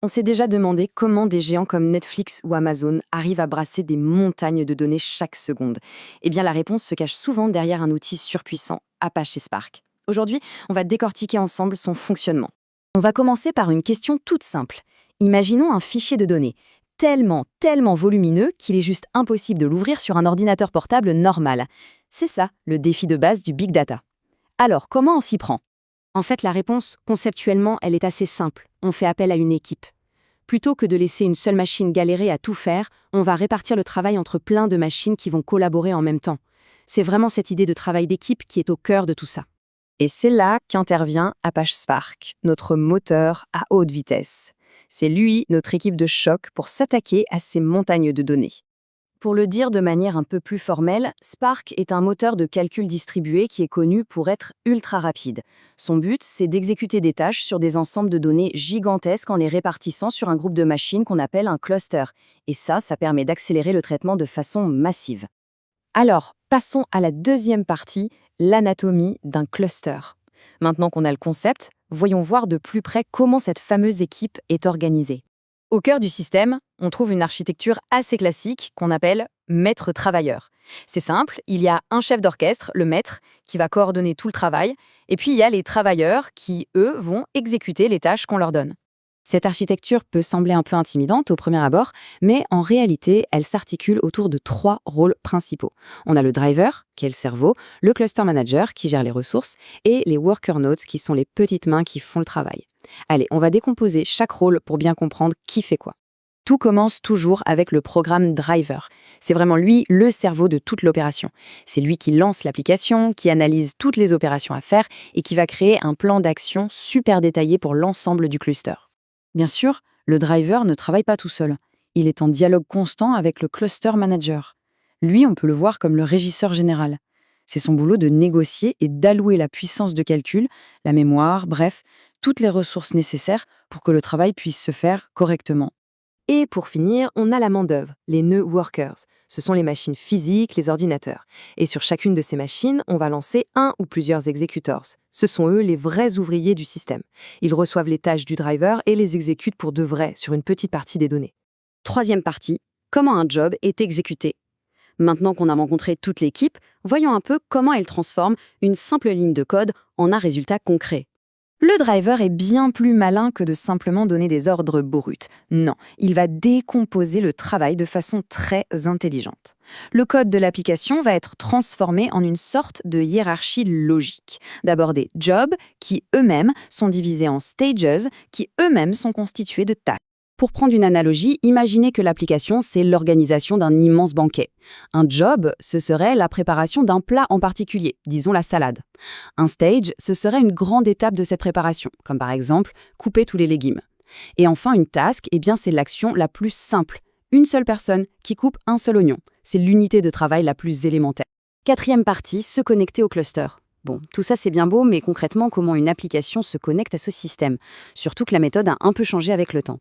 On s'est déjà demandé comment des géants comme Netflix ou Amazon arrivent à brasser des montagnes de données chaque seconde. Eh bien, la réponse se cache souvent derrière un outil surpuissant, Apache Spark. Aujourd'hui, on va décortiquer ensemble son fonctionnement. On va commencer par une question toute simple. Imaginons un fichier de données, tellement volumineux qu'il est juste impossible de l'ouvrir sur un ordinateur portable normal. C'est ça, le défi de base du Big Data. Alors, comment on s'y prend? En fait, la réponse, conceptuellement, elle est assez simple. On fait appel à une équipe. Plutôt que de laisser une seule machine galérer à tout faire, on va répartir le travail entre plein de machines qui vont collaborer en même temps. C'est vraiment cette idée de travail d'équipe qui est au cœur de tout ça. Et c'est là qu'intervient Apache Spark, notre moteur à haute vitesse. C'est lui, notre équipe de choc, pour s'attaquer à ces montagnes de données. Pour le dire de manière un peu plus formelle, Spark est un moteur de calcul distribué qui est connu pour être ultra rapide. Son but, c'est d'exécuter des tâches sur des ensembles de données gigantesques en les répartissant sur un groupe de machines qu'on appelle un cluster. Et ça permet d'accélérer le traitement de façon massive. Alors, passons à la deuxième partie, l'anatomie d'un cluster. Maintenant qu'on a le concept, voyons voir de plus près comment cette fameuse équipe est organisée. Au cœur du système, on trouve une architecture assez classique qu'on appelle maître-travailleur. C'est simple, il y a un chef d'orchestre, le maître, qui va coordonner tout le travail, et puis il y a les travailleurs qui, eux, vont exécuter les tâches qu'on leur donne. Cette architecture peut sembler un peu intimidante au premier abord, mais en réalité, elle s'articule autour de 3 rôles principaux. On a le driver, qui est le cerveau, le cluster manager, qui gère les ressources, et les worker nodes, qui sont les petites mains qui font le travail. Allez, on va décomposer chaque rôle pour bien comprendre qui fait quoi. Tout commence toujours avec le programme driver. C'est vraiment lui le cerveau de toute l'opération. C'est lui qui lance l'application, qui analyse toutes les opérations à faire et qui va créer un plan d'action super détaillé pour l'ensemble du cluster. Bien sûr, le driver ne travaille pas tout seul. Il est en dialogue constant avec le cluster manager. Lui, on peut le voir comme le régisseur général. C'est son boulot de négocier et d'allouer la puissance de calcul, la mémoire, bref, toutes les ressources nécessaires pour que le travail puisse se faire correctement. Et pour finir, on a la main-d'œuvre, les nœuds workers. Ce sont les machines physiques, les ordinateurs. Et sur chacune de ces machines, on va lancer un ou plusieurs executors. Ce sont eux les vrais ouvriers du système. Ils reçoivent les tâches du driver et les exécutent pour de vrai sur une petite partie des données. Troisième partie, comment un job est exécuté. Maintenant qu'on a rencontré toute l'équipe, voyons un peu comment elle transforme une simple ligne de code en un résultat concret. Le driver est bien plus malin que de simplement donner des ordres bruts. Non, il va décomposer le travail de façon très intelligente. Le code de l'application va être transformé en une sorte de hiérarchie logique. D'abord des jobs qui eux-mêmes sont divisés en stages qui eux-mêmes sont constitués de tâches. Pour prendre une analogie, imaginez que l'application, c'est l'organisation d'un immense banquet. Un job, ce serait la préparation d'un plat en particulier, disons la salade. Un stage, ce serait une grande étape de cette préparation, comme par exemple couper tous les légumes. Et enfin, une task, c'est l'action la plus simple. Une seule personne qui coupe un seul oignon. C'est l'unité de travail la plus élémentaire. Quatrième partie, se connecter au cluster. Bon, tout ça c'est bien beau, mais concrètement, comment une application se connecte à ce système? Surtout que la méthode a un peu changé avec le temps.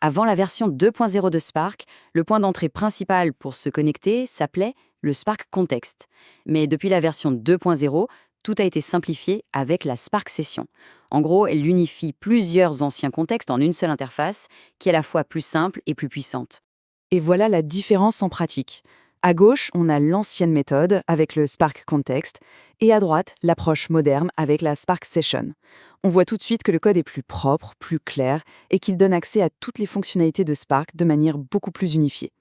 Avant la version 2.0 de Spark, le point d'entrée principal pour se connecter s'appelait le Spark Context. Mais depuis la version 2.0, tout a été simplifié avec la Spark Session. En gros, elle unifie plusieurs anciens contextes en une seule interface, qui est à la fois plus simple et plus puissante. Et voilà la différence en pratique. À gauche, on a l'ancienne méthode avec le Spark Context, et à droite, l'approche moderne avec la Spark Session. On voit tout de suite que le code est plus propre, plus clair, et qu'il donne accès à toutes les fonctionnalités de Spark de manière beaucoup plus unifiée.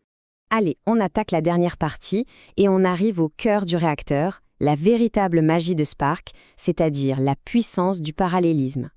Allez, on attaque la dernière partie, et on arrive au cœur du réacteur, la véritable magie de Spark, c'est-à-dire la puissance du parallélisme.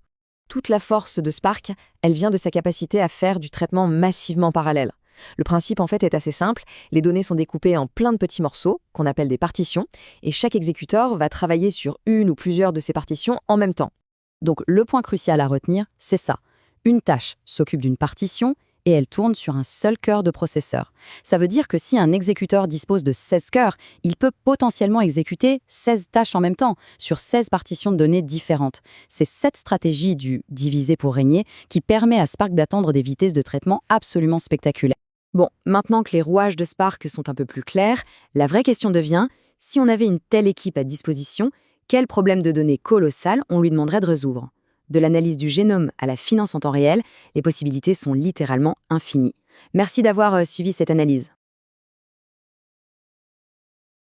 Toute la force de Spark, elle vient de sa capacité à faire du traitement massivement parallèle. Le principe en fait est assez simple, les données sont découpées en plein de petits morceaux, qu'on appelle des partitions, et chaque exécuteur va travailler sur une ou plusieurs de ces partitions en même temps. Donc le point crucial à retenir, c'est ça. Une tâche s'occupe d'une partition et elle tourne sur un seul cœur de processeur. Ça veut dire que si un exécuteur dispose de 16 cœurs, il peut potentiellement exécuter 16 tâches en même temps, sur 16 partitions de données différentes. C'est cette stratégie du diviser pour régner qui permet à Spark d'atteindre des vitesses de traitement absolument spectaculaires. Bon, maintenant que les rouages de Spark sont un peu plus clairs, la vraie question devient, si on avait une telle équipe à disposition, quel problème de données colossal on lui demanderait de résoudre? De l'analyse du génome à la finance en temps réel, les possibilités sont littéralement infinies. Merci d'avoir suivi cette analyse.